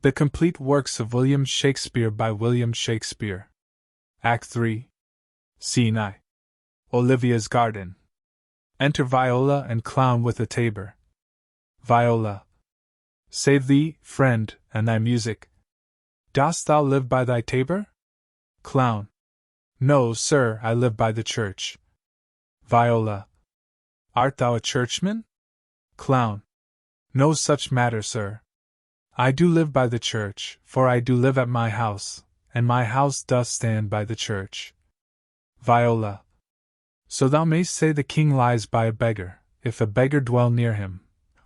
The Complete Works of William Shakespeare by William Shakespeare. Act 3. Scene I. Olivia's garden. Enter Viola and Clown with a tabor. Viola. Save thee, friend, and thy music. Dost thou live by thy tabor? Clown. No, sir, I live by the church. Viola. Art thou a churchman? Clown. No such matter, sir. I do live by the church, for I do live at my house, and my house doth stand by the church. Viola. So thou mayst say the king lies by a beggar, if a beggar dwell near him,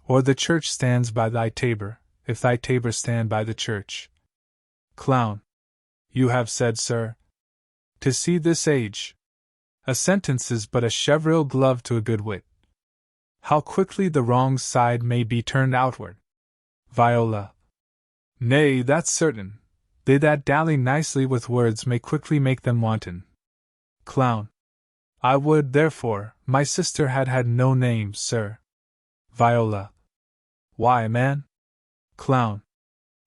or the church stands by thy tabor, if thy tabor stand by the church. Clown. You have said, sir. To see this age. A sentence is but a cheveril glove to a good wit. How quickly the wrong side may be turned outward. Viola. Nay, that's certain. They that dally nicely with words may quickly make them wanton. Clown. I would, therefore, my sister had had no name, sir. Viola. Why, man? Clown.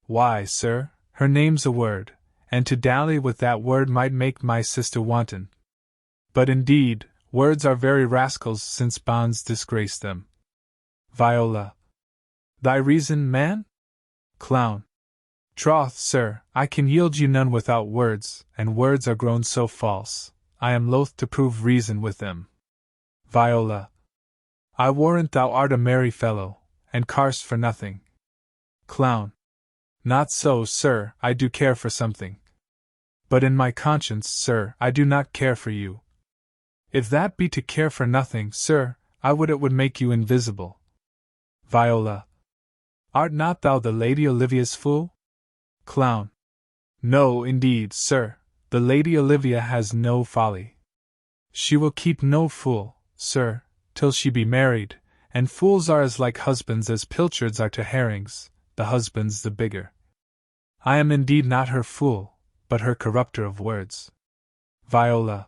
Why, sir, her name's a word, and to dally with that word might make my sister wanton. But indeed, words are very rascals since bonds disgrace them. Viola. Thy reason, man? Clown. Troth, sir, I can yield you none without words, and words are grown so false, I am loath to prove reason with them. Viola. I warrant thou art a merry fellow, and car'st for nothing. Clown. Not so, sir, I do care for something. But in my conscience, sir, I do not care for you. If that be to care for nothing, sir, I would it would make you invisible. Viola. Art not thou the Lady Olivia's fool? Clown. No, indeed, sir, the Lady Olivia has no folly. She will keep no fool, sir, till she be married, and fools are as like husbands as pilchards are to herrings, the husband's the bigger. I am indeed not her fool, but her corrupter of words. Viola.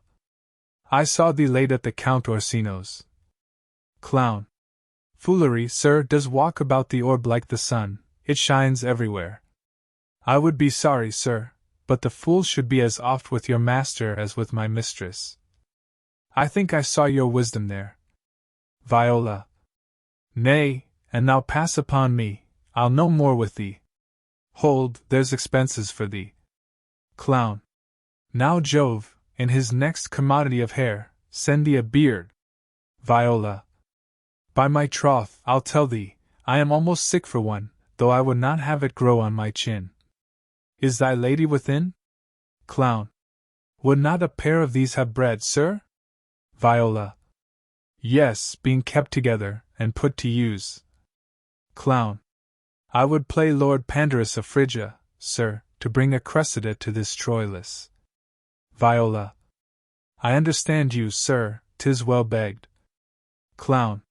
I saw thee late at the Count Orsino's. Clown. Foolery, sir, does walk about the orb like the sun, it shines everywhere. I would be sorry, sir, but the fool should be as oft with your master as with my mistress. I think I saw your wisdom there. Viola. Nay, and now pass upon me, I'll no more with thee. Hold, there's expenses for thee. Clown. Now Jove, in his next commodity of hair, send thee a beard. Viola. By my troth, I'll tell thee, I am almost sick for one, though I would not have it grow on my chin. Is thy lady within? Clown. Would not a pair of these have bread, sir? Viola. Yes, being kept together, and put to use. Clown. I would play Lord Pandarus of Phrygia, sir, to bring a Cressida to this Troilus. Viola. I understand you, sir, 'tis well begged. Clown.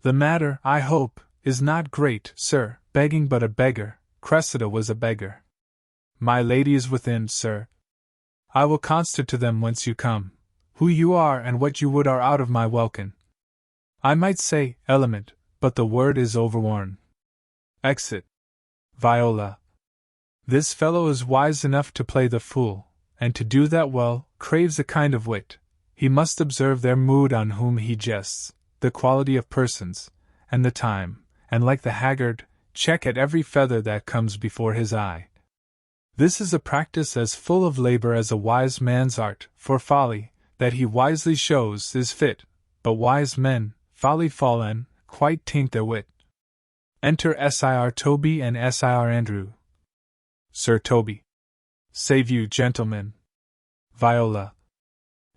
The matter, I hope, is not great, sir, begging but a beggar, Cressida was a beggar. My lady is within, sir. I will conster to them whence you come, who you are and what you would are out of my welkin. I might say, element, but the word is overworn. Exit. Viola. This fellow is wise enough to play the fool, and to do that well, craves a kind of wit. He must observe their mood on whom he jests, the quality of persons, and the time, and like the haggard, check at every feather that comes before his eye. This is a practice as full of labor as a wise man's art, for folly, that he wisely shows, is fit, but wise men, folly fallen, quite taint their wit. Enter Sir Toby and Sir Andrew. Sir Toby. Save you, gentlemen. Viola.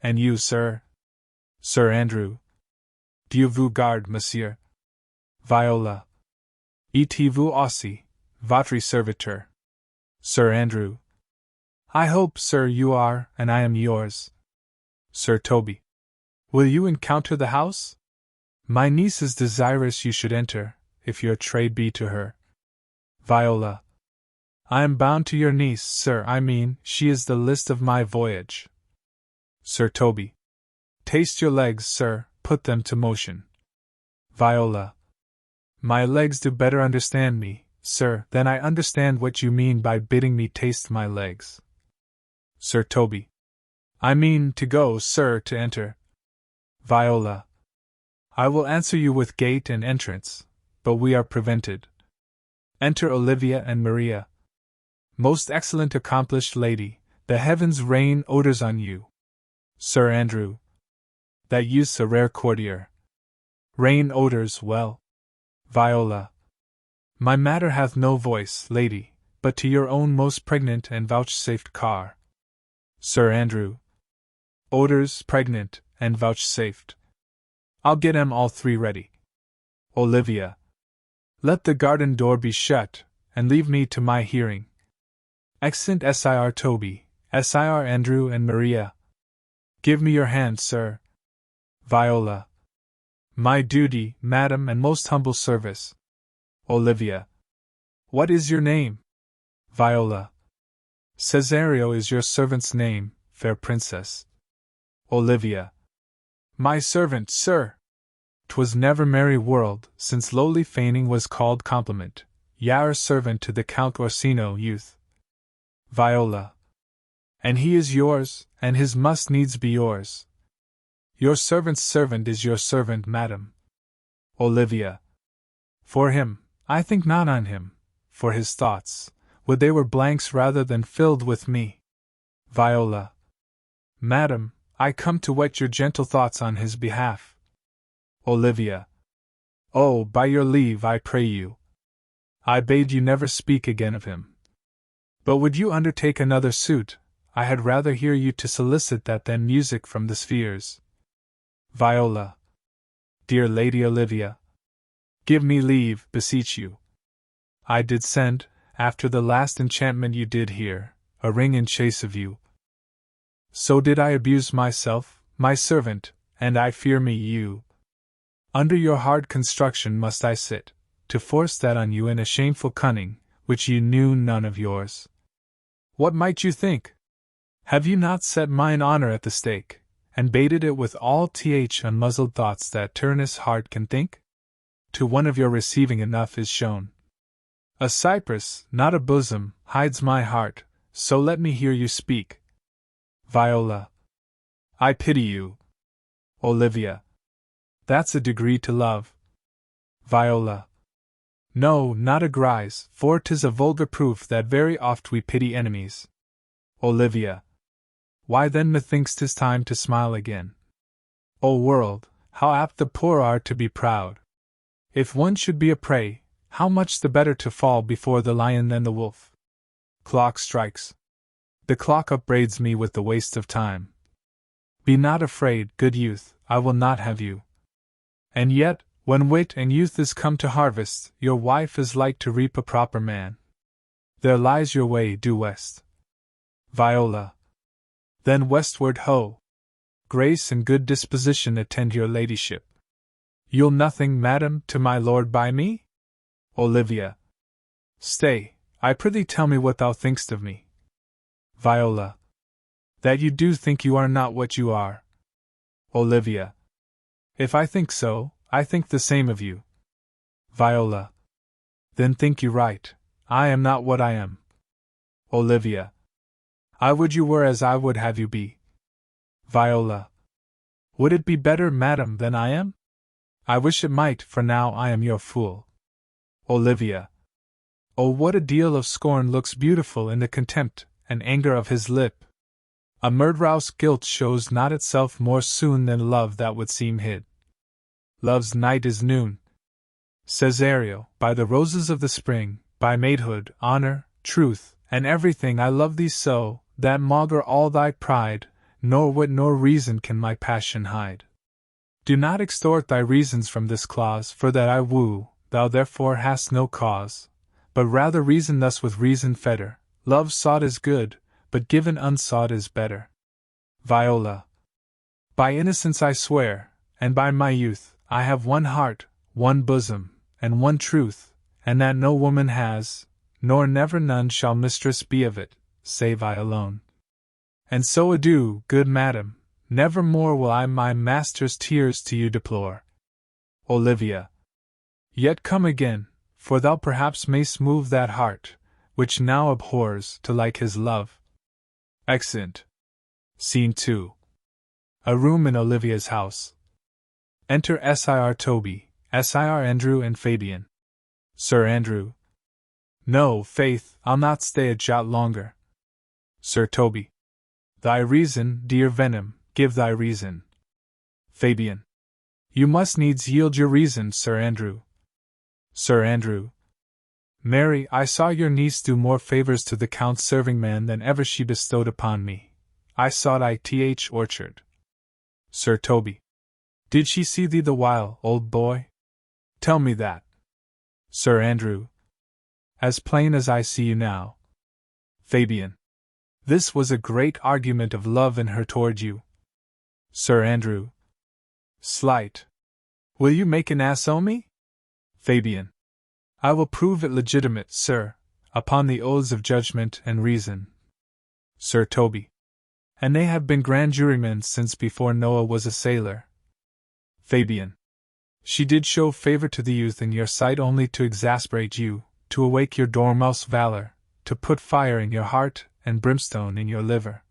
And you, sir? Sir Andrew. Dieu vous garde, monsieur. Viola. Et vous aussi, votre serviteur. Sir Andrew. I hope, sir, you are, and I am yours. Sir Toby. Will you encounter the house? My niece is desirous you should enter, if your trade be to her. Viola. I am bound to your niece, sir, I mean, she is the list of my voyage. Sir Toby. Taste your legs, sir, put them to motion. Viola. My legs do better understand me, Sir, then I understand what you mean by bidding me taste my legs. Sir Toby. I mean to go, sir, to enter. Viola. I will answer you with gate and entrance, but we are prevented. Enter Olivia and Maria. Most excellent accomplished lady, the heavens rain odors on you. Sir Andrew. That youth's a rare courtier. Rain odors, well. Viola. My matter hath no voice, lady, but to your own most pregnant and vouchsafed car. Sir Andrew. Odors, pregnant, and vouchsafed. I'll get 'em all three ready. Olivia. Let the garden door be shut, and leave me to my hearing. Excellent Sir Toby, Sir Andrew and Maria. Give me your hand, sir. Viola. My duty, madam, and most humble service. Olivia. What is your name? Viola. Cesario is your servant's name, fair princess. Olivia. My servant, sir. 'Twas never merry world, since lowly feigning was called compliment, Yar servant to the Count Orsino youth. Viola. And he is yours, and his must needs be yours. Your servant's servant is your servant, madam. Olivia. For him, I think not on him, for his thoughts, would they were blanks rather than filled with me. Viola. Madam, I come to wet your gentle thoughts on his behalf. Olivia. Oh, by your leave, I pray you. I bade you never speak again of him. But would you undertake another suit, I had rather hear you to solicit that than music from the spheres. Viola. Dear Lady Olivia. Give me leave, beseech you. I did send, after the last enchantment you did here, a ring in chase of you. So did I abuse myself, my servant, and I fear me you. Under your hard construction must I sit, to force that on you in a shameful cunning, which you knew none of yours. What might you think? Have you not set mine honor at the stake, and baited it with all unmuzzled thoughts that tyrannous heart can think? To one of your receiving enough is shown. A cypress, not a bosom, hides my heart, so let me hear you speak. Viola. I pity you. Olivia. That's a degree to love. Viola. No, not a grise, for 'tis a vulgar proof that very oft we pity enemies. Olivia. Why then methinks 'tis time to smile again. O world, how apt the poor are to be proud. If one should be a prey, how much the better to fall before the lion than the wolf. Clock strikes. The clock upbraids me with the waste of time. Be not afraid, good youth, I will not have you. And yet, when wit and youth is come to harvest, your wife is like to reap a proper man. There lies your way due west. Viola. Then westward ho! Grace and good disposition attend your ladyship. You'll nothing, madam, to my lord by me? Olivia. Stay, I prithee tell me what thou think'st of me. Viola. That you do think you are not what you are. Olivia. If I think so, I think the same of you. Viola. Then think you right, I am not what I am. Olivia. I would you were as I would have you be. Viola. Would it be better, madam, than I am? I wish it might, for now I am your fool. Olivia. Oh, what a deal of scorn looks beautiful in the contempt and anger of his lip. A murderous guilt shows not itself more soon than love that would seem hid. Love's night is noon. Cesario, by the roses of the spring, by maidhood, honor, truth, and everything I love thee so, that maugre all thy pride, nor wit nor reason can my passion hide. Do not extort thy reasons from this clause, for that I woo, thou therefore hast no cause, but rather reason thus with reason fetter, love sought is good, but given unsought is better. Viola. By innocence I swear, and by my youth, I have one heart, one bosom, and one truth, and that no woman has, nor never none shall mistress be of it, save I alone. And so adieu, good madam, never more will I my master's tears to you deplore. Olivia. Yet come again, for thou perhaps mayst move that heart, which now abhors, to like his love. Exeunt. Scene 2. A room in Olivia's house. Enter Sir Toby, Sir Andrew and Fabian. Sir Andrew. No, faith, I'll not stay a jot longer. Sir Toby. Thy reason, dear Venom, give thy reason. Fabian. You must needs yield your reason, Sir Andrew. Sir Andrew. Mary, I saw your niece do more favours to the Count's serving-man than ever she bestowed upon me. I sought ith orchard. Sir Toby. Did she see thee the while, old boy? Tell me that. Sir Andrew. As plain as I see you now. Fabian. This was a great argument of love in her toward you. Sir Andrew. Slight. Will you make an ass o' me? Fabian. I will prove it legitimate, sir, upon the oaths of judgment and reason. Sir Toby. And they have been grand jurymen since before Noah was a sailor. Fabian. She did show favour to the youth in your sight only to exasperate you, to awake your dormouse valour, to put fire in your heart and brimstone in your liver.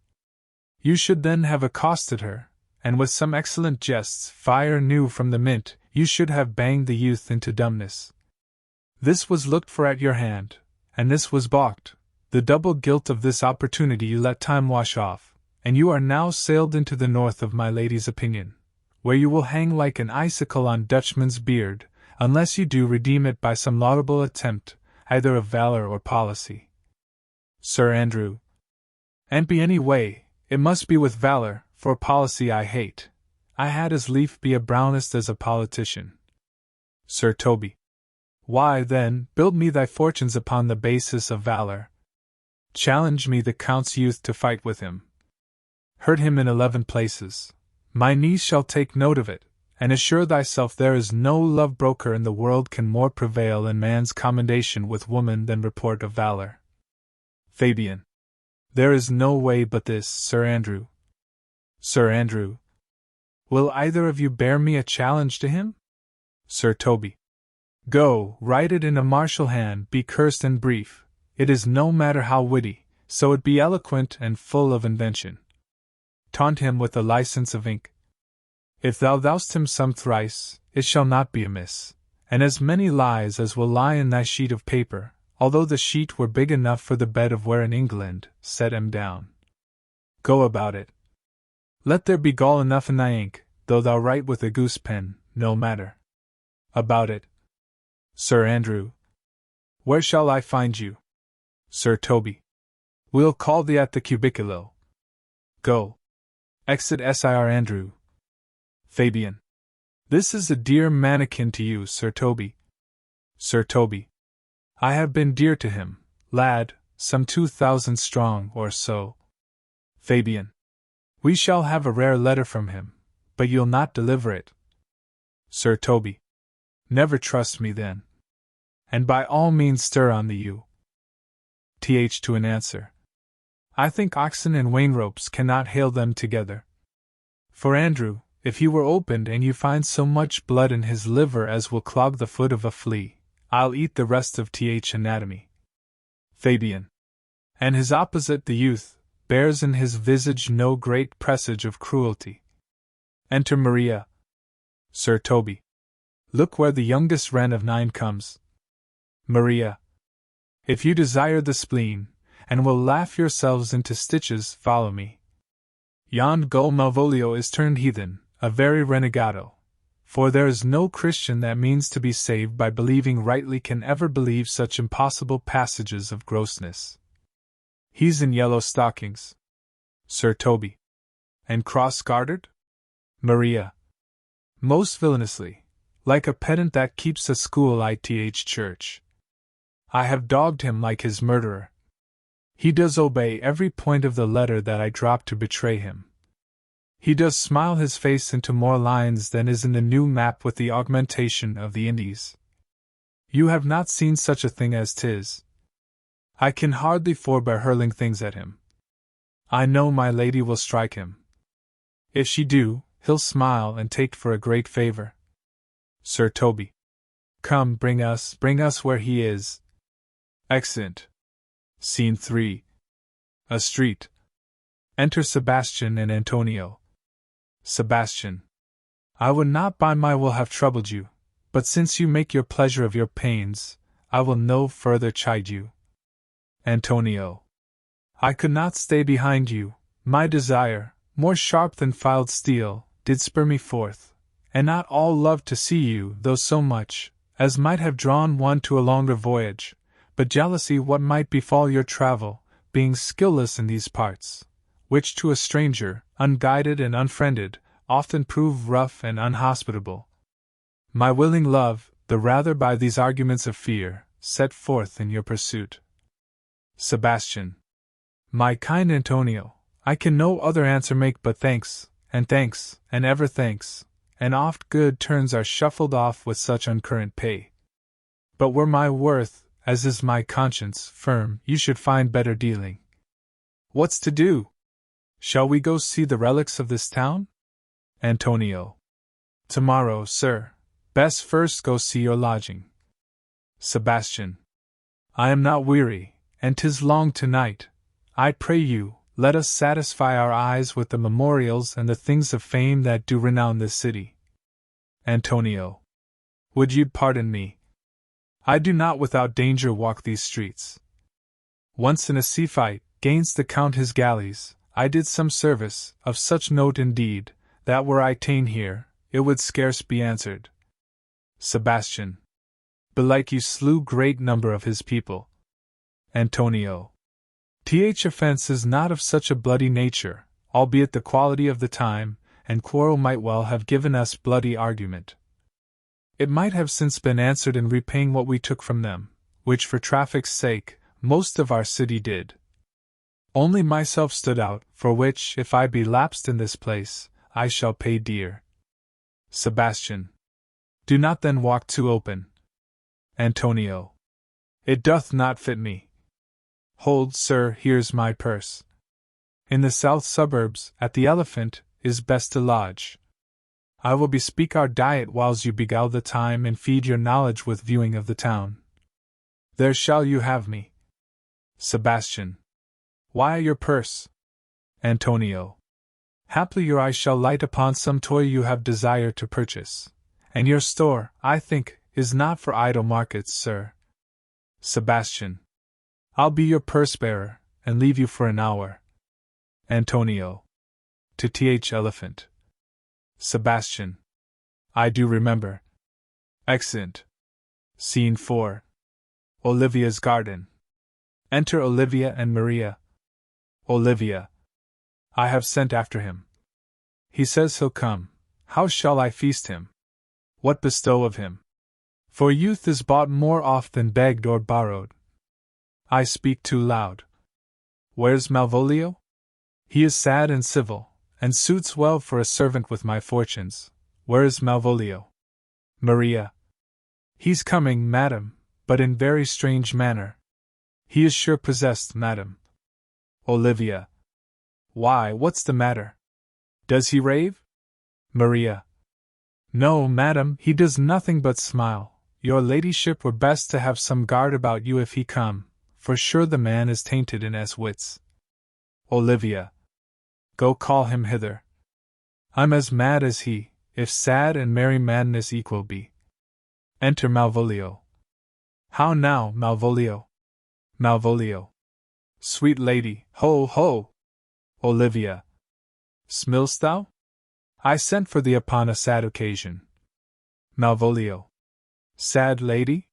You should then have accosted her, and with some excellent jests, fire new from the mint, you should have banged the youth into dumbness. This was looked for at your hand, and this was balked. The double guilt of this opportunity you let time wash off, and you are now sailed into the north of my lady's opinion, where you will hang like an icicle on Dutchman's beard, unless you do redeem it by some laudable attempt, either of valour or policy. Sir Andrew. And be any way, it must be with valour, for policy I hate. I had as lief be a brownist as a politician. Sir Toby. Why, then, build me thy fortunes upon the basis of valour. Challenge me the Count's youth to fight with him. Hurt him in 11 places. My niece shall take note of it, and assure thyself there is no love-broker in the world can more prevail in man's commendation with woman than report of valour. Fabian. There is no way but this, Sir Andrew. Sir Andrew. Will either of you bear me a challenge to him? Sir Toby. Go, write it in a martial hand, be cursed and brief, it is no matter how witty, so it be eloquent and full of invention. Taunt him with a license of ink. If thou thou'st him some thrice, it shall not be amiss, and as many lies as will lie in thy sheet of paper, although the sheet were big enough for the bed of where in England, set 'em down. Go about it. Let there be gall enough in thy ink, though thou write with a goose pen, no matter. About it. Sir Andrew. Where shall I find you? Sir Toby. We'll call thee at the cubiculo. Go. Exit Sir Andrew. Fabian. This is a dear mannikin to you, Sir Toby. Sir Toby. I have been dear to him, lad, some 2,000 strong or so. Fabian. We shall have a rare letter from him, but you'll not deliver it. Sir Toby. Never trust me then. And by all means stir on the U. Th to an answer. I think oxen and wain ropes cannot hail them together. For Andrew, if he were opened and you find so much blood in his liver as will clog the foot of a flea, I'll eat the rest of th anatomy. Fabian. And his opposite, the youth, bears in his visage no great presage of cruelty. Enter Maria. Sir Toby. Look where the youngest wren of 9 comes. Maria. If you desire the spleen, and will laugh yourselves into stitches, follow me. Yond gull Malvolio is turned heathen, a very renegado, for there is no Christian that means to be saved by believing rightly can ever believe such impossible passages of grossness. He's in yellow stockings. Sir Toby. And cross-gartered? Maria. Most villainously, like a pedant that keeps a school ith church. I have dogged him like his murderer. He does obey every point of the letter that I drop to betray him. He does smile his face into more lines than is in the new map with the augmentation of the Indies. You have not seen such a thing as 'tis. I can hardly forbear hurling things at him. I know my lady will strike him. If she do, he'll smile and take for a great favour. Sir Toby. Come, bring us where he is. Exit. Scene 3. A street. Enter Sebastian and Antonio. Sebastian. I would not by my will have troubled you, but since you make your pleasure of your pains, I will no further chide you. Antonio. I could not stay behind you, my desire, more sharp than filed steel, did spur me forth, and not all love to see you, though so much, as might have drawn one to a longer voyage, but jealousy what might befall your travel, being skilless in these parts, which to a stranger, unguided and unfriended, often prove rough and unhospitable. My willing love, the rather by these arguments of fear, set forth in your pursuit. Sebastian. My kind Antonio, I can no other answer make but thanks, and ever thanks, and oft good turns are shuffled off with such uncurrent pay. But were my worth, as is my conscience, firm, you should find better dealing. What's to do? Shall we go see the relics of this town? Antonio. Tomorrow, sir. Best first go see your lodging. Sebastian. I am not weary, and 'tis long tonight. I pray you, let us satisfy our eyes with the memorials and the things of fame that do renown this city. Antonio. Would you'd pardon me? I do not without danger walk these streets. Once in a sea fight, gainst the Count his galleys, I did some service, of such note indeed, that were I ta'en here, it would scarce be answered. Sebastian. Belike you slew great number of his people. Antonio. Offense is not of such a bloody nature, albeit the quality of the time and quarrel might well have given us bloody argument. It might have since been answered in repaying what we took from them, which for traffic's sake, most of our city did. Only myself stood out, for which, if I be lapsed in this place, I shall pay dear. Sebastian. Do not then walk too open. Antonio. It doth not fit me. Hold, sir, here's my purse. In the south suburbs, at the Elephant, is best to lodge. I will bespeak our diet whiles you beguile the time and feed your knowledge with viewing of the town. There shall you have me. Sebastian. Why your purse? Antonio. Haply your eye shall light upon some toy you have desire to purchase, and your store, I think, is not for idle markets, sir. Sebastian. I'll be your purse-bearer, and leave you for an hour. Antonio. To Elephant. Sebastian. I do remember. Exeunt. Scene 4. Olivia's garden. Enter Olivia and Maria. Olivia. I have sent after him. He says he'll come. How shall I feast him? What bestow of him? For youth is bought more oft than begged or borrowed. I speak too loud. Where's Malvolio? He is sad and civil, and suits well for a servant with my fortunes. Where is Malvolio? Maria. He's coming, madam, but in very strange manner. He is sure possessed, madam. Olivia. Why, what's the matter? Does he rave? Maria. No, madam, he does nothing but smile. Your ladyship were best to have some guard about you if he come, for sure the man is tainted in his wits. Olivia. Go call him hither. I'm as mad as he, if sad and merry madness equal be. Enter Malvolio. How now, Malvolio? Malvolio. Sweet lady, ho, ho! Olivia. Smilst thou? I sent for thee upon a sad occasion. Malvolio. Sad lady?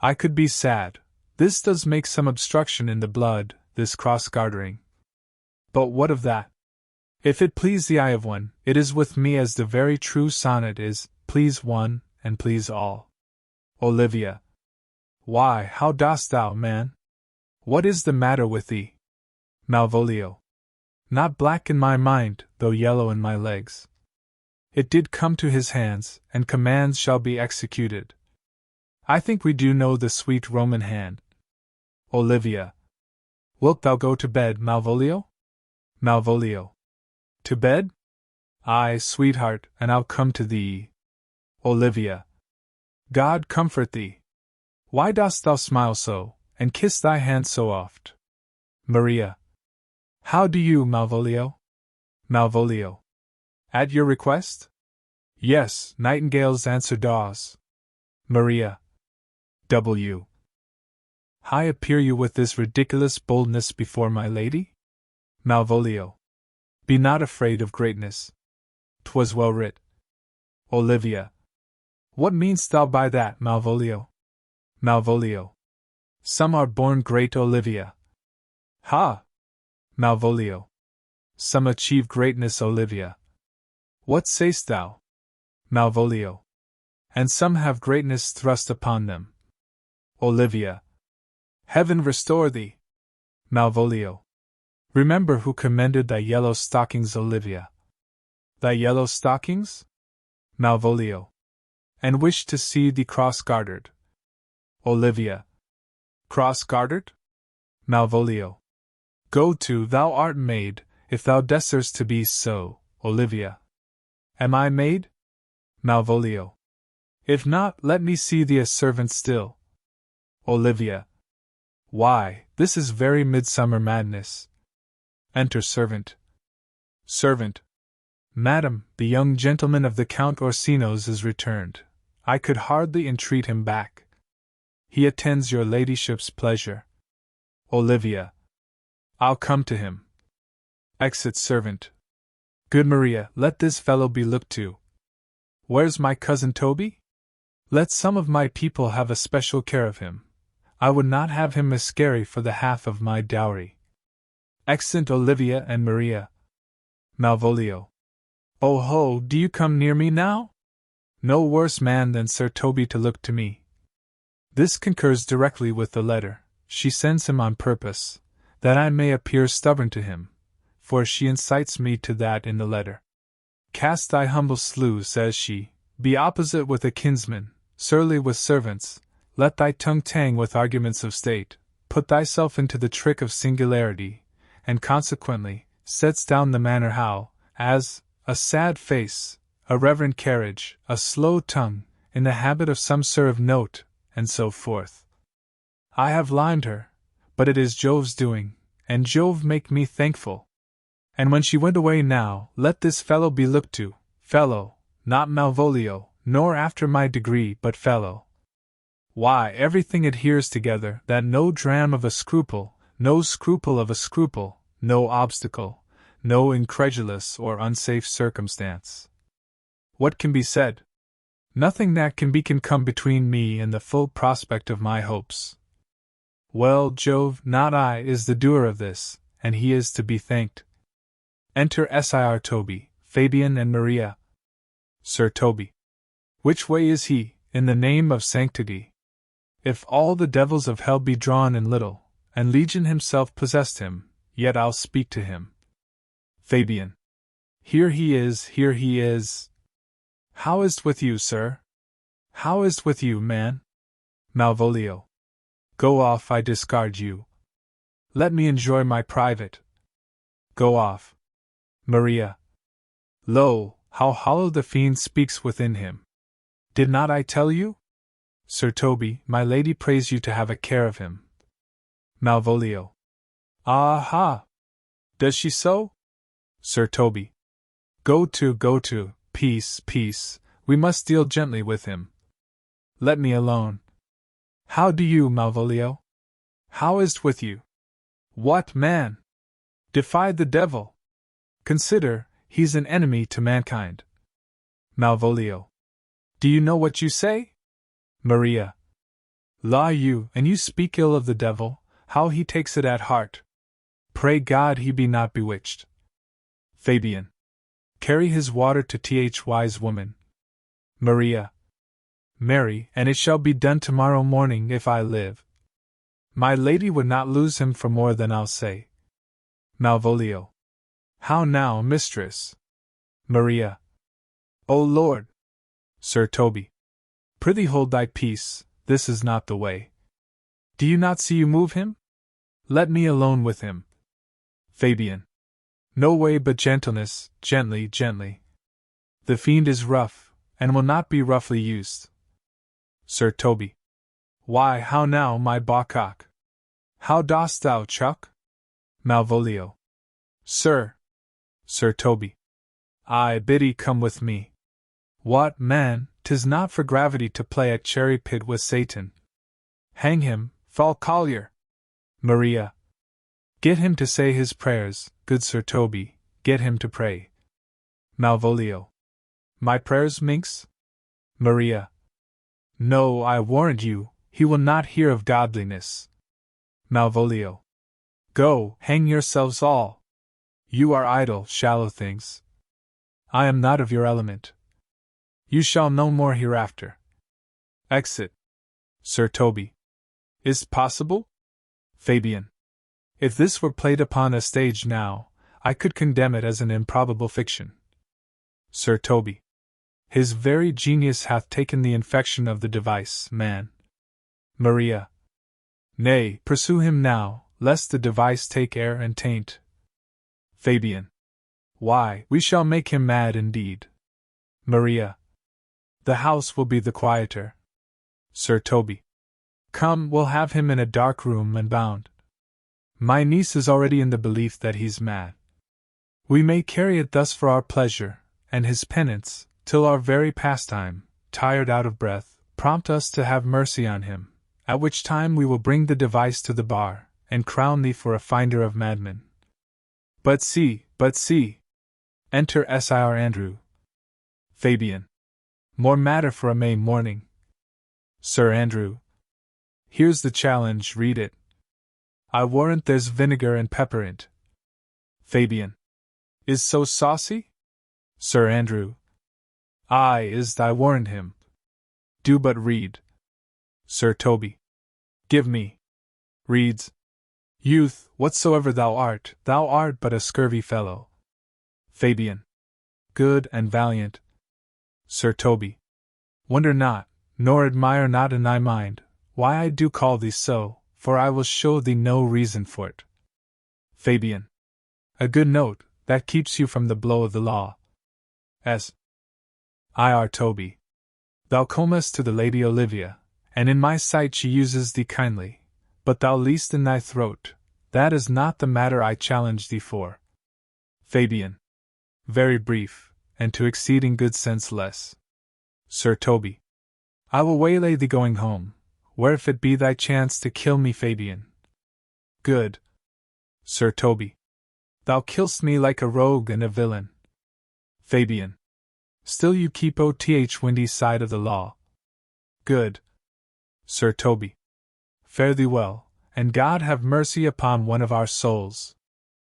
I could be sad. This does make some obstruction in the blood, this cross-gartering. But what of that? If it please the eye of one, it is with me as the very true sonnet is, please one, and please all. Olivia. Why, how dost thou, man? What is the matter with thee? Malvolio. Not black in my mind, though yellow in my legs. It did come to his hands, and commands shall be executed. I think we do know the sweet Roman hand. Olivia. Wilt thou go to bed, Malvolio? Malvolio. To bed? Aye, sweetheart, and I'll come to thee. Olivia. God comfort thee. Why dost thou smile so, and kiss thy hand so oft? Maria. How do you, Malvolio? Malvolio. At your request? Yes, nightingales answer daws. Maria. W. How appear you with this ridiculous boldness before my lady? Malvolio. Be not afraid of greatness. 'Twas well writ. Olivia. What mean'st thou by that, Malvolio? Malvolio. Some are born great, Olivia. Ha! Malvolio. Some achieve greatness, Olivia. What say'st thou? Malvolio. And some have greatness thrust upon them. Olivia. Heaven restore thee! Malvolio. Remember who commended thy yellow stockings, Olivia. Thy yellow stockings? Malvolio. And wished to see thee cross-gartered. Olivia. Cross-gartered? Malvolio. Go to, thou art made, if thou deservest to be so, Olivia. Am I made? Malvolio. If not, let me see thee a servant still. Olivia. Why, this is very midsummer madness. Enter servant. Servant. Madam, the young gentleman of the Count Orsino's is returned. I could hardly entreat him back. He attends your ladyship's pleasure. Olivia. I'll come to him. Exit servant. Good Maria, let this fellow be looked to. Where's my cousin Toby? Let some of my people have a special care of him. I would not have him miscarry for the half of my dowry. Exeunt Olivia and Maria. Malvolio. Oh ho, do you come near me now? No worse man than Sir Toby to look to me. This concurs directly with the letter she sends him on purpose, that I may appear stubborn to him, for she incites me to that in the letter. Cast thy humble slough, says she, be opposite with a kinsman, surly with servants, let thy tongue tang with arguments of state, put thyself into the trick of singularity, and consequently, sets down the manner how, as, a sad face, a reverent carriage, a slow tongue, in the habit of some sir of note, and so forth. I have limed her, but it is Jove's doing, and Jove make me thankful. And when she went away now, let this fellow be looked to, fellow, not Malvolio, nor after my degree, but fellow. Why, everything adheres together, that no dram of a scruple, no scruple of a scruple, no obstacle, no incredulous or unsafe circumstance. What can be said? Nothing that can come between me and the full prospect of my hopes. Well, Jove, not I, is the doer of this, and he is to be thanked. Enter Sir Toby, Fabian and Maria. Sir Toby. Which way is he, in the name of sanctity? If all the devils of hell be drawn in little, and Legion himself possessed him, yet I'll speak to him. Fabian. Here he is, here he is. How is't with you, sir? How is't with you, man? Malvolio. Go off, I discard you. Let me enjoy my private. Go off. Maria. Lo, how hollow the fiend speaks within him. Did not I tell you? Sir Toby, my lady prays you to have a care of him. Malvolio. Ah ha! Does she so? Sir Toby. Go to, peace, peace, we must deal gently with him. Let me alone. How do you, Malvolio? How is't with you? What, man? Defy the devil. Consider, he's an enemy to mankind. Malvolio. Do you know what you say? Maria. La you, and you speak ill of the devil, how he takes it at heart. Pray God he be not bewitched. Fabian. Carry his water to th wise woman. Maria. Marry, and it shall be done tomorrow morning if I live. My lady would not lose him for more than I'll say. Malvolio. How now, mistress? Maria. O Lord! Sir Toby. Prithee hold thy peace, this is not the way. Do you not see you move him? Let me alone with him. Fabian. No way but gentleness, gently, gently. The fiend is rough, and will not be roughly used. Sir Toby. Why, how now, my bawcock? How dost thou, Chuck? Malvolio. Sir Toby. I biddy come with me. What, man, 'tis not for gravity to play at cherry pit with Satan. Hang him, Fall Collier! Maria. Get him to say his prayers, good Sir Toby, get him to pray. Malvolio. My prayers, minx? Maria. No, I warrant you, he will not hear of godliness. Malvolio. Go, hang yourselves all. You are idle, shallow things. I am not of your element. You shall know more hereafter. Exit. Sir Toby. Is't possible? Fabian. If this were played upon a stage now, I could condemn it as an improbable fiction. Sir Toby. His very genius hath taken the infection of the device, man. Maria. Nay, pursue him now, lest the device take air and taint. Fabian. Why, we shall make him mad indeed. Maria. The house will be the quieter. Sir Toby. Come, we'll have him in a dark room and bound. My niece is already in the belief that he's mad. We may carry it thus for our pleasure, and his penance, till our very pastime, tired out of breath, prompt us to have mercy on him, at which time we will bring the device to the bar, and crown thee for a finder of madmen. But see! Enter Sir Andrew. Fabian. More matter for a May morning. Sir Andrew. Here's the challenge, read it. I warrant there's vinegar and pepper in't. Fabian. Is so saucy? Sir Andrew. Aye, is't, I warrant him. Do but read. Sir Toby. Give me. Reads. Youth, whatsoever thou art but a scurvy fellow. Fabian. Good and valiant. Sir Toby. Wonder not, nor admire not in thy mind, why I do call thee so, for I will show thee no reason for't. Fabian. A good note, that keeps you from the blow of the law. S. Ir Toby. Thou comest to the Lady Olivia, and in my sight she uses thee kindly, but thou least in thy throat, that is not the matter I challenge thee for. Fabian. Very brief, and to exceeding good sense less. Sir Toby. I will waylay thee going home, where if it be thy chance to kill me, Fabian. Good. Sir Toby. Thou kill'st me like a rogue and a villain. Fabian. Still you keep OTH windy side of the law. Good. Sir Toby. Fare thee well, and God have mercy upon one of our souls.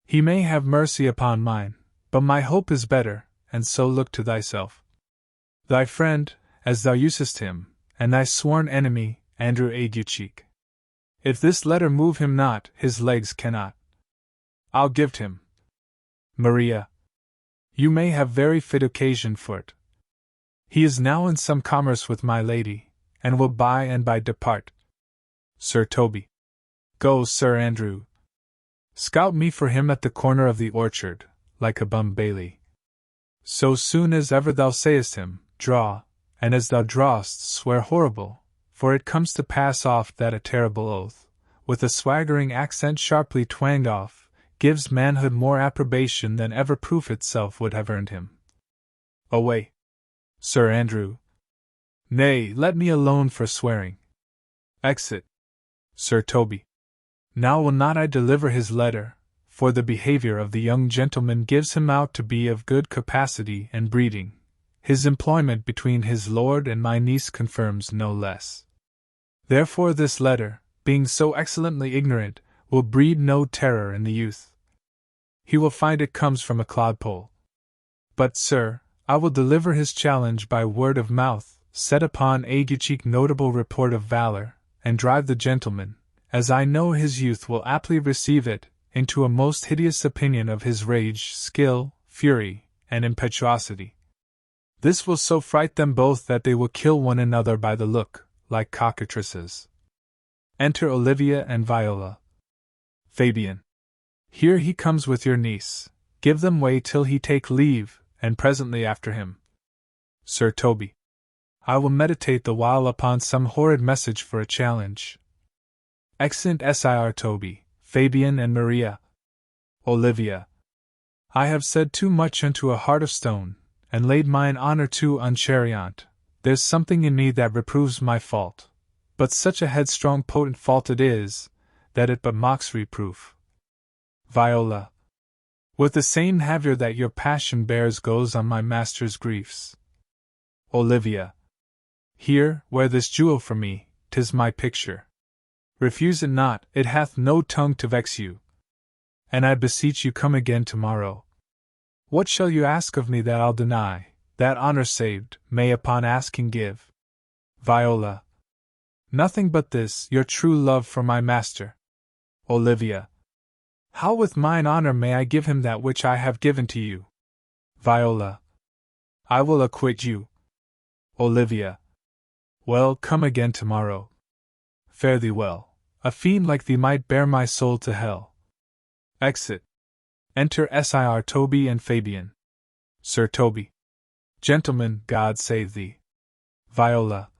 He may have mercy upon mine, but my hope is better, and so look to thyself. Thy friend, as thou usest him, and thy sworn enemy, Andrew Aguecheek. If this letter move him not, his legs cannot. I'll give't him. Maria. You may have very fit occasion for't. He is now in some commerce with my lady, and will by and by depart. Sir Toby. Go, Sir Andrew. Scout me for him at the corner of the orchard, like a bum bailey. So soon as ever thou sayest him, draw, and as thou drawest, swear horrible, for it comes to pass oft that a terrible oath, with a swaggering accent sharply twanged off, gives manhood more approbation than ever proof itself would have earned him. Away. Sir Andrew. Nay, let me alone for swearing. Exit. Sir Toby. Now will not I deliver his letter, for the behavior of the young gentleman gives him out to be of good capacity and breeding. His employment between his lord and my niece confirms no less. Therefore this letter, being so excellently ignorant, will breed no terror in the youth. He will find it comes from a clodpole. But, sir, I will deliver his challenge by word of mouth, set upon Aguecheek notable report of valor, and drive the gentleman, as I know his youth will aptly receive it, into a most hideous opinion of his rage, skill, fury, and impetuosity. This will so fright them both that they will kill one another by the look, like cockatrices. Enter Olivia and Viola. Fabian. Here he comes with your niece. Give them way till he take leave, and presently after him. Sir Toby. I will meditate the while upon some horrid message for a challenge. Exeunt Sir Toby, Fabian and Maria. Olivia. I have said too much unto a heart of stone, and laid mine honour too unchariot. There's something in me that reproves my fault, but such a headstrong potent fault it is, that it but mocks reproof. Viola. With the same haviour that your passion bears goes on my master's griefs. Olivia. Here, wear this jewel for me, 'tis my picture. Refuse it not, it hath no tongue to vex you. And I beseech you come again tomorrow. What shall you ask of me that I'll deny, that honour saved, may upon asking give? Viola. Nothing but this, your true love for my master. Olivia. How with mine honour may I give him that which I have given to you? Viola. I will acquit you. Olivia. Well, come again tomorrow. Fare thee well. A fiend like thee might bear my soul to hell. Exit. Enter Sir Toby and Fabian. Sir Toby. Gentlemen, God save thee. Viola.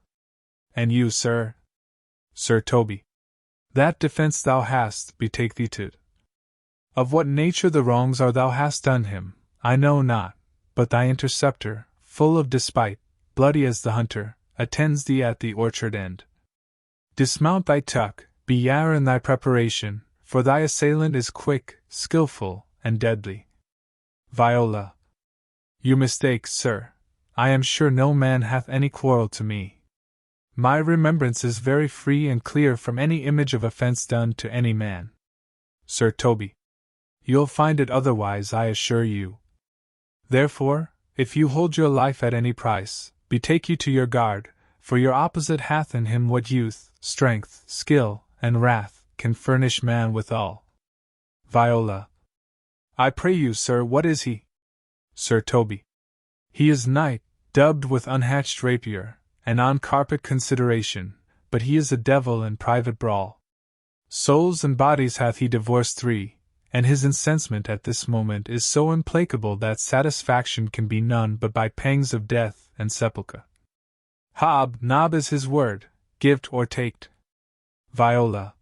And you, sir? Sir Toby. That defence thou hast, betake thee to't. Of what nature the wrongs are thou hast done him, I know not, but thy interceptor, full of despite, bloody as the hunter, attends thee at the orchard end. Dismount thy tuck, be yare in thy preparation, for thy assailant is quick, skilful, and deadly. Viola. You mistake, sir. I am sure no man hath any quarrel to me. My remembrance is very free and clear from any image of offence done to any man. Sir Toby. You'll find it otherwise, I assure you. Therefore, if you hold your life at any price, betake you to your guard, for your opposite hath in him what youth, strength, skill, and wrath can furnish man withal. Viola. I pray you, sir, what is he? Sir Toby. He is knight, dubbed with unhatched rapier, and on carpet consideration, but he is a devil in private brawl. Souls and bodies hath he divorced 3, and his incensement at this moment is so implacable that satisfaction can be none but by pangs of death and sepulchre. Hob nob is his word, give't or take't. Viola.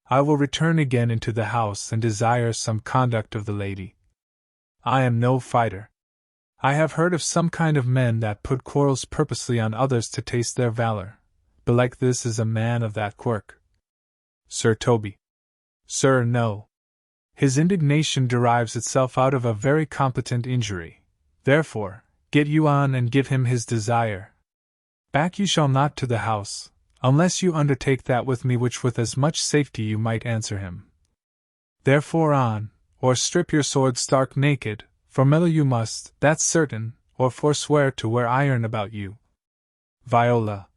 I will return again into the house and desire some conduct of the lady. I am no fighter. I have heard of some kind of men that put quarrels purposely on others to taste their valor. Belike this is a man of that quirk. Sir Toby. Sir, no. His indignation derives itself out of a very competent injury. Therefore, get you on and give him his desire. Back you shall not to the house, unless you undertake that with me which with as much safety you might answer him. Therefore on, or strip your sword stark naked, for meddle you must, that's certain, or forswear to wear iron about you. Viola.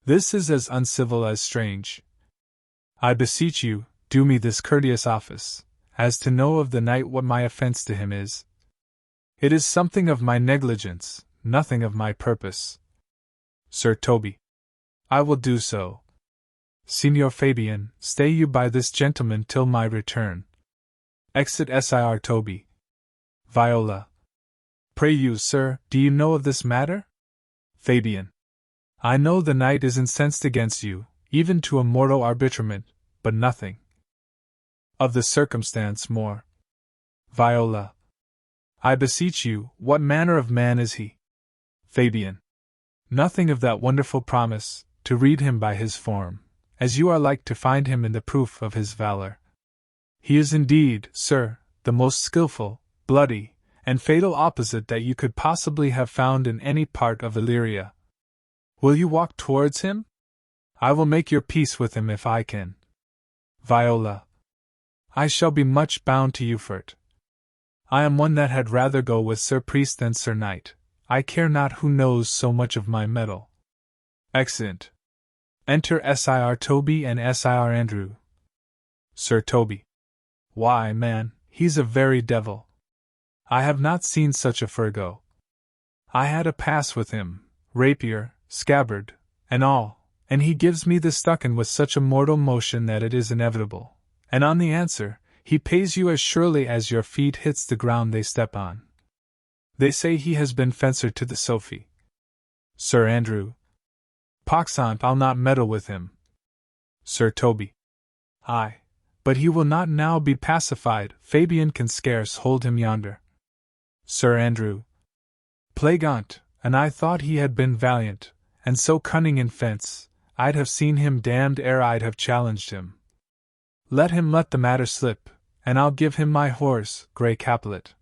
This is as uncivil as strange. I beseech you, do me this courteous office, as to know of the knight what my offence to him is. It is something of my negligence, nothing of my purpose. Sir Toby. I will do so. Signor Fabian, stay you by this gentleman till my return. Exit Sir Toby. Viola. Pray you, sir, do you know of this matter? Fabian. I know the knight is incensed against you, even to a mortal arbitrament, but nothing of the circumstance more. Viola. I beseech you, what manner of man is he? Fabian. Nothing of that wonderful promise, to read him by his form, as you are like to find him in the proof of his valor. He is indeed, sir, the most skilful, bloody, and fatal opposite that you could possibly have found in any part of Illyria. Will you walk towards him? I will make your peace with him if I can. Viola. I shall be much bound to you for't. I am one that had rather go with Sir Priest than Sir Knight. I care not who knows so much of my mettle. Exeunt. Enter Sir Toby and Sir Andrew. Sir Toby. Why, man, he's a very devil. I have not seen such a Furgo. I had a pass with him, rapier, scabbard, and all, and he gives me the stucken with such a mortal motion that it is inevitable, and on the answer, he pays you as surely as your feet hits the ground they step on. They say he has been fencer to the Sophy. Sir Andrew. Pox on't, I'll not meddle with him. Sir Toby. Aye, but he will not now be pacified, Fabian can scarce hold him yonder. Sir Andrew. Plague on't, and I thought he had been valiant, and so cunning in fence, I'd have seen him damned ere I'd have challenged him. Let him let the matter slip, and I'll give him my horse, Grey Capulet.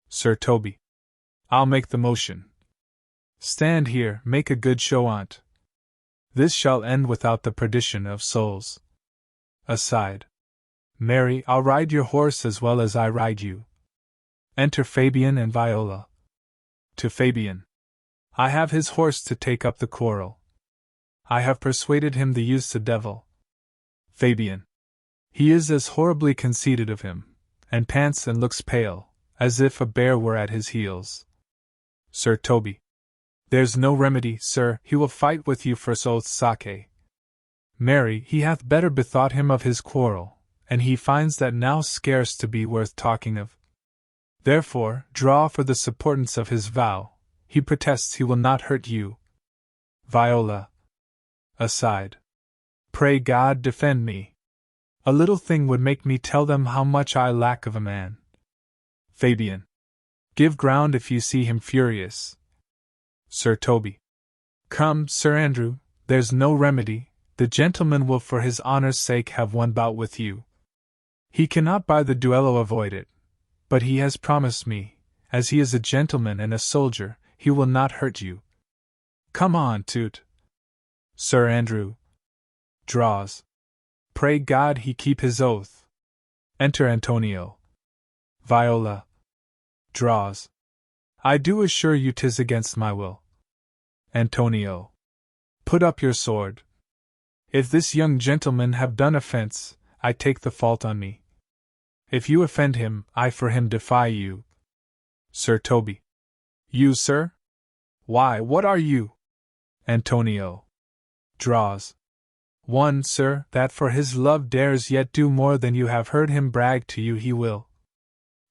Sir Toby. I'll make the motion. Stand here, make a good show on't. This shall end without the perdition of souls. Aside. Mary, I'll ride your horse as well as I ride you. Enter Fabian and Viola. To Fabian. I have his horse to take up the quarrel. I have persuaded him the youth's a devil. Fabian. He is as horribly conceited of him, and pants and looks pale, as if a bear were at his heels. Sir Toby. There's no remedy, sir, he will fight with you for oath's sake. Mary, he hath better bethought him of his quarrel, and he finds that now scarce to be worth talking of. Therefore, draw for the supportance of his vow, he protests he will not hurt you. Viola. Aside. Pray God defend me. A little thing would make me tell them how much I lack of a man. Fabian. Give ground if you see him furious. Sir Toby. Come, Sir Andrew, there's no remedy, the gentleman will for his honour's sake have one bout with you. He cannot by the duello avoid it, but he has promised me, as he is a gentleman and a soldier, he will not hurt you. Come on, toot. Sir Andrew. Draws. Pray God he keep his oath. Enter Antonio. Viola. Draws. I do assure you 'tis against my will. Antonio. Put up your sword. If this young gentleman have done offence, I take the fault on me. If you offend him, I for him defy you. Sir Toby. You, sir? Why, what are you? Antonio. Draws. One, sir, that for his love dares yet do more than you have heard him brag to you he will.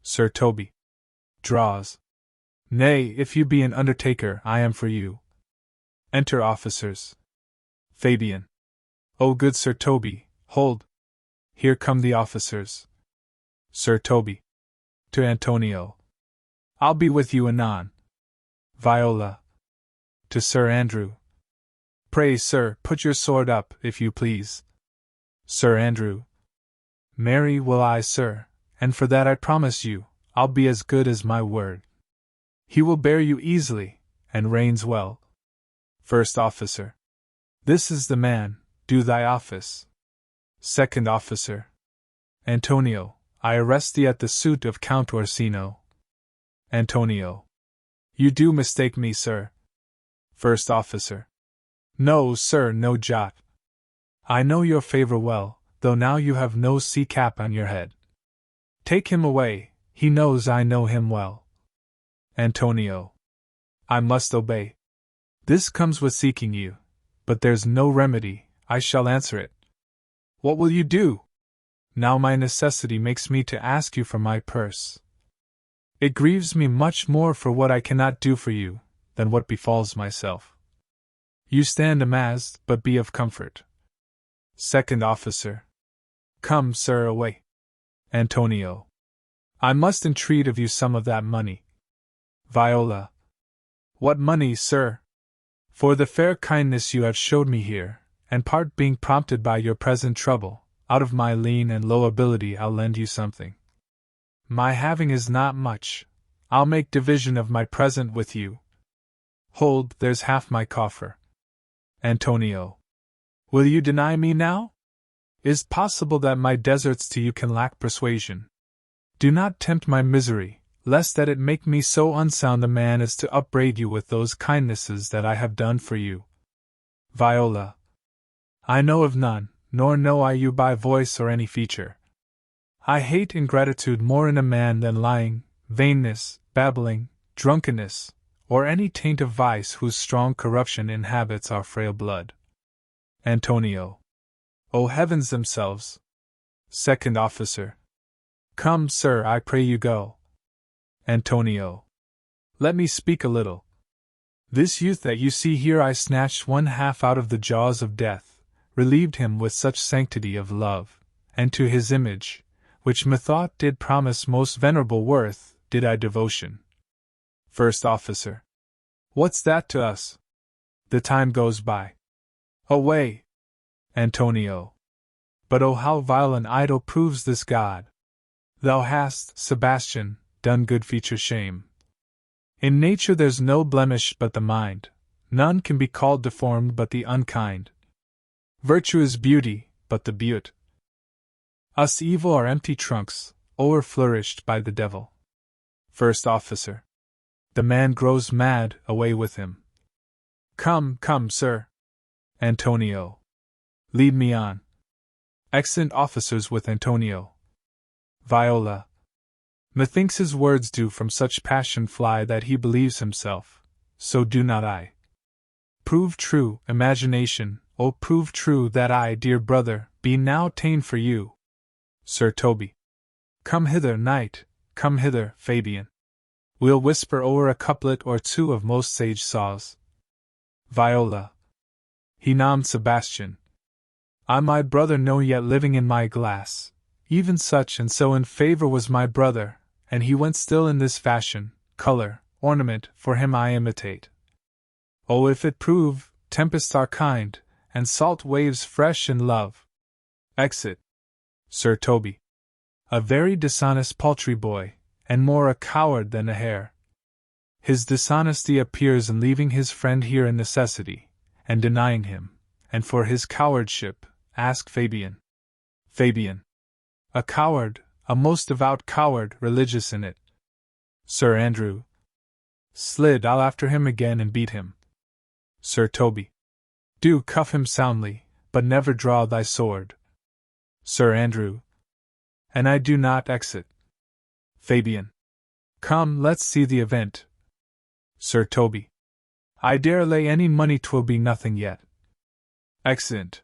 Sir Toby. Draws. Nay, if you be an undertaker, I am for you. Enter officers. Fabian. O good Sir Toby, hold. Here come the officers. Sir Toby. To Antonio. I'll be with you anon. Viola. To Sir Andrew. Pray, sir, put your sword up, if you please. Sir Andrew. Marry will I, sir, and for that I promise you, I'll be as good as my word. He will bear you easily, and reigns well. First Officer. This is the man, do thy office. Second Officer. Antonio, I arrest thee at the suit of Count Orsino. Antonio. You do mistake me, sir. First Officer. No, sir, no jot. I know your favor well, though now you have no sea cap on your head. Take him away, he knows I know him well. Antonio. I must obey. This comes with seeking you, but there's no remedy, I shall answer it. What will you do? Now my necessity makes me to ask you for my purse. It grieves me much more for what I cannot do for you, than what befalls myself. You stand amazed, but be of comfort. Second Officer. Come, sir, away. Antonio. I must entreat of you some of that money. Viola. What money, sir? For the fair kindness you have showed me here, and part being prompted by your present trouble, out of my lean and low ability I'll lend you something. My having is not much, I'll make division of my present with you. Hold, there's half my coffer. Antonio. Will you deny me now? Is possible that my deserts to you can lack persuasion? Do not tempt my misery, lest that it make me so unsound a man as to upbraid you with those kindnesses that I have done for you. Viola. I know of none, nor know I you by voice or any feature. I hate ingratitude more in a man than lying, vainness, babbling, drunkenness, or any taint of vice whose strong corruption inhabits our frail blood. Antonio. O heavens themselves! Second Officer. Come, sir, I pray you go. Antonio. Let me speak a little. This youth that you see here I snatched one half out of the jaws of death, relieved him with such sanctity of love, and to his image, which methought did promise most venerable worth, did I devotion. First Officer. What's that to us? The time goes by. Away! Antonio. But oh how vile and idle proves this god! Thou hast, Sebastian, done good feature shame. In nature there's no blemish but the mind, none can be called deformed but the unkind. Virtue is beauty, but the beaut. Us evil are empty trunks, o'er-flourished by the devil. First Officer. The man grows mad, away with him. Come, come, sir. Antonio. Lead me on. Excellent officers with Antonio. Viola. Methinks his words do from such passion fly that he believes himself, so do not I. Prove true, imagination, oh prove true that I, dear brother, be now ta'en for you. Sir Toby. Come hither, knight, come hither, Fabian. We'll whisper o'er a couplet or two of most sage saws. Viola. He nam'd Sebastian. I my brother know yet living in my glass, even such and so in favor was my brother, and he went still in this fashion, color, ornament, for him I imitate. Oh if it prove, tempests are kind, and salt waves fresh in love. Exit. Sir Toby. A very dishonest paltry boy, and more a coward than a hare. His dishonesty appears in leaving his friend here in necessity, and denying him, and for his cowardship, ask Fabian. Fabian. A coward, a most devout coward, religious in it. Sir Andrew. Slid I'll after him again and beat him. Sir Toby. Do cuff him soundly, but never draw thy sword. Sir Andrew. And I do not exit. Fabian. Come, let's see the event. Sir Toby. I dare lay any money 'twill be nothing yet. Excellent.